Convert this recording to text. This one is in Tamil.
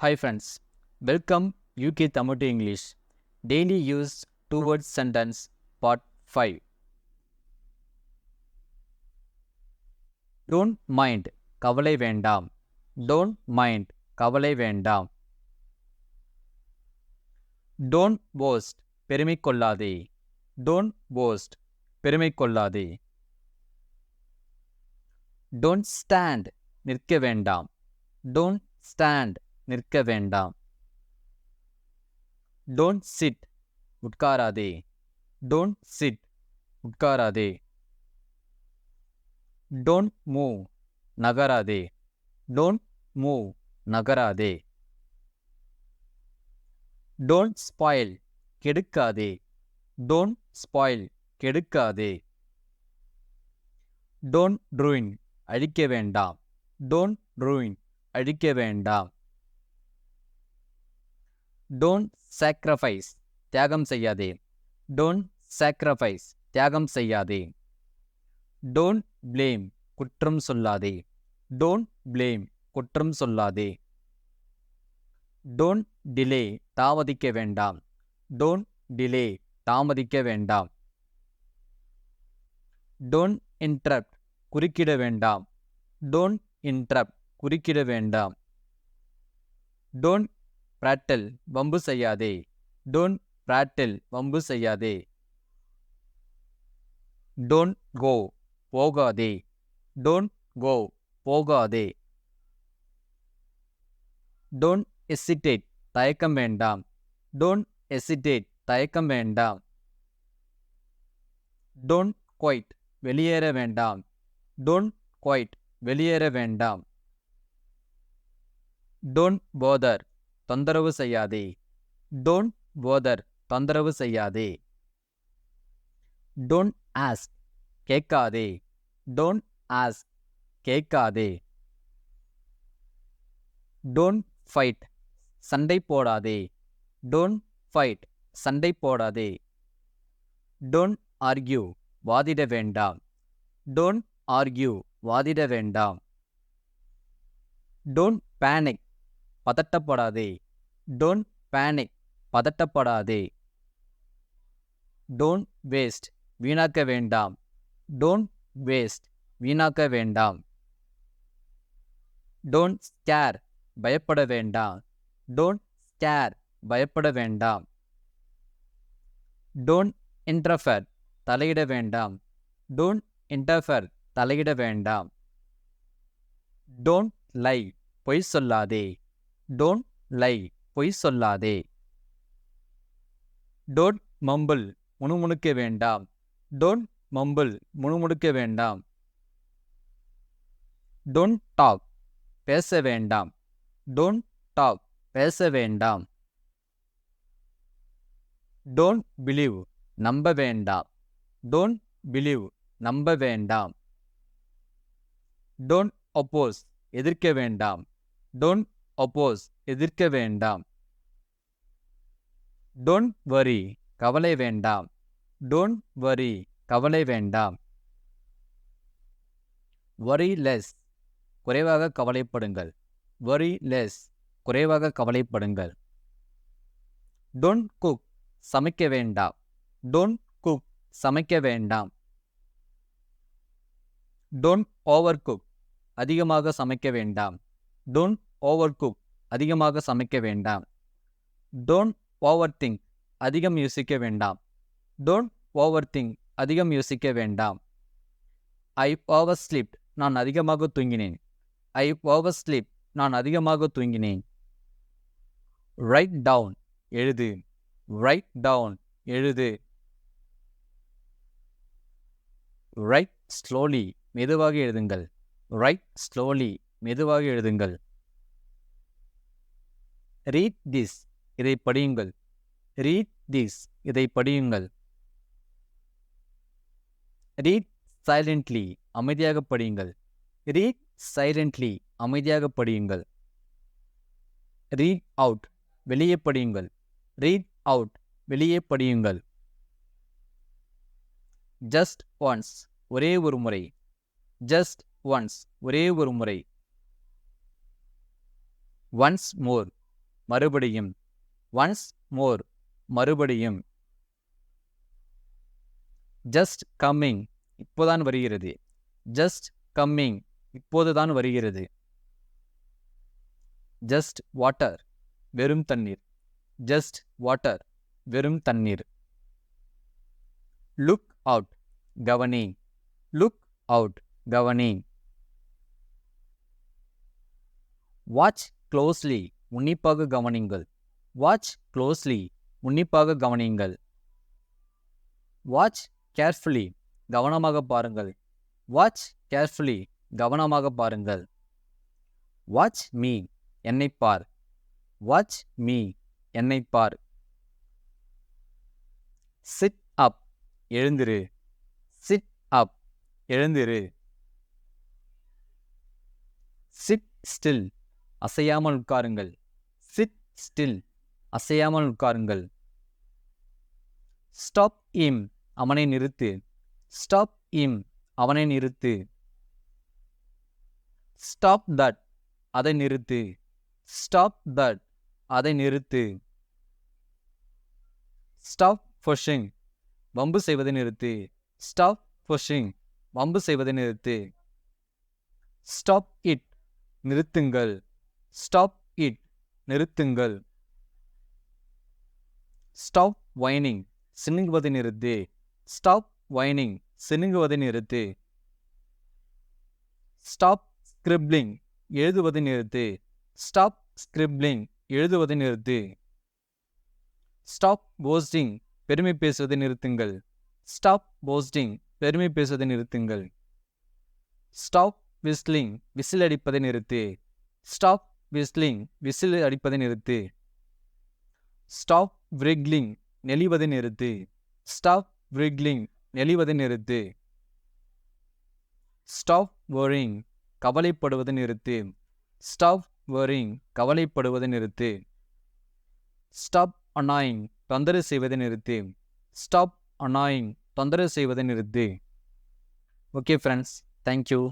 Hi friends, welcome UK Tamil to English. Daily use two word sentence part 5. Don't mind, கவலை வேண்டாம். Don't mind, கவலை வேண்டாம். Don't boast, பெருமை கொள்ளாதே. Don't boast, பெருமை கொள்ளாதே. Don't stand, நிற்க வேண்டாம். Don't stand, நிற்க வேண்டாம். Don't sit, உட்காராதே. Don't sit, உட்காராதே. Don't move, நகராதே. Don't move, நகராதே. Don't spoil, கெடுக்காதே. Don't spoil, கெடுக்காதே. Don't ruin, அழிக்க வேண்டாம். Don't ruin, அழிக்க வேண்டாம். Don't sacrifice, தியாகம் செய்யாதே. Don't sacrifice, தியாகம் செய்யாதே. Don't blame, குற்றம் சொல்லாதே. Don't blame, குற்றம் சொல்லாதே. Don't delay, தாமதிக்க வேண்டாம். Don't delay, தாமதிக்க வேண்டாம். Don't interrupt, குறுக்கிட வேண்டாம். Don't interrupt, குறுக்கிட வேண்டாம். Don't prattle, வம்பு செய்யாதே. Don't prattle, வம்பு செய்யாதே. Don't go, போகாதே. Don't go, போகாதே. Don't hesitate, தயக்கம் வேண்டாம். Don't hesitate, தயக்கம் வேண்டாம். Don't quit, வெளியேற வேண்டாம். Don't quit, வெளியேற வேண்டாம். Don't bother, தொந்தரவு செய்யாதே. Don't bother, தொந்தரவு செய்யாதே. Don't ask, கேட்காதே. Don't ask, கேட்காதே. Don't fight, சண்டை போடாதே. Don't fight, சண்டை போடாதே. Don't argue, வாதிட வேண்டாம். Don't argue, வாதிட வேண்டாம். Don't panic, பதட்டப்படாதே. Don't panic, பதட்டப்படாதே. Don't waste, வீணாக்க வேண்டாம். Don't waste, வீணாக்க வேண்டாம். Don't scare, பயப்பட வேண்டாம். Don't scare, பயப்பட வேண்டாம். Don't interfere, தலையிட வேண்டாம். Don't interfere, தலையிட வேண்டாம். Don't lie, பொய் சொல்லாதே. Don't lie, பொய் சொல்லாதே. Don't mumble, முணுமுணுக்க வேண்டாம். Don't mumble, முணுமுணுக்க வேண்டாம். Don't talk, பேச வேண்டாம். Don't talk, பேச வேண்டாம். Don't believe, நம்ப வேண்டாம். Don't believe, நம்ப வேண்டாம். Don't oppose, எதிர்க்க வேண்டாம். Don't oppose, எதிர்க்க வேண்டாம். Don't worry, கவலை வேண்டாம். Don't worry, கவலை வேண்டாம். Worry less, குறைவாக கவலைப்படுங்கள். Worry less, குறைவாக கவலைப்படுங்கள். Don't cook, சமைக்க வேண்டாம். Don't cook, சமைக்க வேண்டாம். Don't overcook, அதிகமாக சமைக்க வேண்டாம். Don't overcook, அதிகமாக சமைக்க வேண்டாம். Don't overthink, அதிகம் யோசிக்க வேண்டாம். Don't overthink, அதிகம் யோசிக்க வேண்டாம். I overslept, நான் அதிகமாக தூங்கினேன். I overslept, நான் அதிகமாக தூங்கினேன். Write down, எழுது. Write down, எழுது. Write slowly, மெதுவாக எழுதுங்கள். Write slowly, மெதுவாக எழுதுங்கள். Read this, இதை படியுங்கள். Read this, இதை படியுங்கள். Read silently, அமைதியாக படியுங்கள். Read silently, அமைதியாக படியுங்கள். Read out, வெளியே படியுங்கள். Read out, வெளியே படியுங்கள். Just once, ஒரே ஒரு முறை. Just once, ஒரே ஒரு முறை. Once more, மறுபடியும். once more, மறுபடியும். just coming, இப்போதான் வருகிறது. just coming, இப்போதுதான் வருகிறது. just water, வெறும் தண்ணீர். just water, வெறும் தண்ணீர். look out, கவனி. look out, கவனி. watch closely, உன்னிப்பாக கவனிங்கள். watch closely, உன்னிப்பாக கவனியுங்கள். watch carefully, கவனமாக பாருங்கள். watch carefully, கவனமாக பாருங்கள். watch me, என்னைப் பார். watch me, என்னைப் பார். sit up, எழுந்திரு. sit up, எழுந்திரு. sit still, அசையாமல் உட்காருங்கள். sit still, அசையாமல் உட்காருங்கள். stop him, அவனை நிறுத்து. stop him, அவனை நிறுத்து. stop that, அதை நிறுத்து. stop that, அதை நிறுத்து. stop pushing, வம்பு செய்வதை நிறுத்து. stop pushing, வம்பு செய்வதை நிறுத்து. stop it, நிறுத்துங்கள். stop it, நிறுத்துங்கள். stop whining, சினுங்குவதை நிறுத்து. stop whining, சினுங்குவதை நிறுத்து. stop scribbling, எழுதுவதை நிறுத்து. stop scribbling, எழுதுவதை நிறுத்து. stop boasting, பெருமை பேசுவதை நிறுத்துங்கள். stop boasting, பெருமை பேசுவதை நிறுத்துங்கள். stop whistling, விசில் அடிப்பதை நிறுத்து. stop whistling, விசில் அடிப்பதை நிறுத்து. stop wriggling, நெளிவதை நிறுத்து. stop wriggling, நெளிவதை நிறுத்து. stop worrying, கவலைப்படுவதை நிறுத்து. stop worrying, கவலைப்படுவதை நிறுத்து. stop annoying, தொந்தரவு செய்வதை நிறுத்து. stop annoying, தொந்தரவு செய்வதை நிறுத்து. Okay friends, thank you.